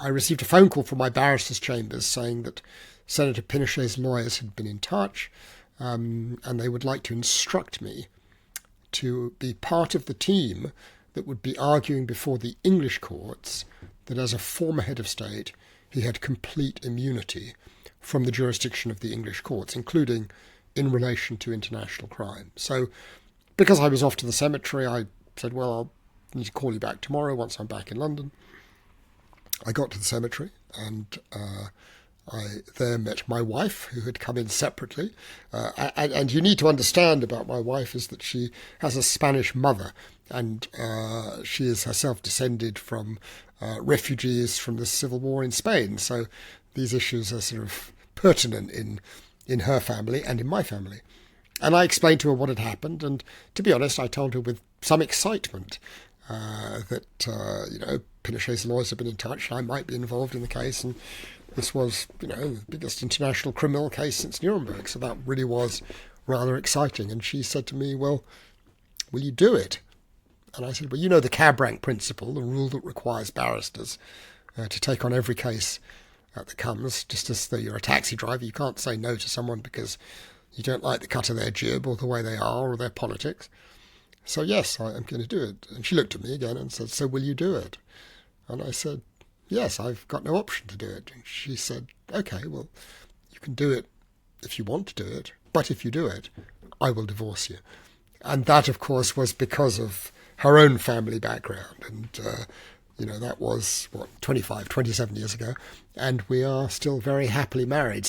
I received a phone call from my barrister's chambers saying that Senator Pinochet's lawyers had been in touch, and they would like to instruct me to be part of the team that would be arguing before the English courts that as a former head of state, he had complete immunity from the jurisdiction of the English courts, including in relation to international crime. So because I was off to the cemetery, I said, well, I'll need to call you back tomorrow once I'm back in London. I got to the cemetery and I there met my wife, who had come in separately. And you need to understand about my wife is that she has a Spanish mother, and she is herself descended from refugees from the civil war in Spain. So these issues are sort of pertinent in her family and in my family. And I explained to her what had happened, and to be honest, I told her with some excitement that, Pinochet's lawyers had been in touch, I might be involved in the case, and this was, the biggest international criminal case since Nuremberg, so that really was rather exciting. And she said to me, well, will you do it? And I said, well, you know the cab rank principle, the rule that requires barristers to take on every case that comes, just as though you're a taxi driver. You can't say no to someone because you don't like the cut of their jib or the way they are or their politics. So yes, I am going to do it. And she looked at me again and said, so will you do it? And I said, yes, I've got no option to do it. And she said, okay, well, you can do it if you want to do it, but if you do it, I will divorce you. And that, of course, was because of her own family background. And, that was, 27 years ago. And we are still very happily married.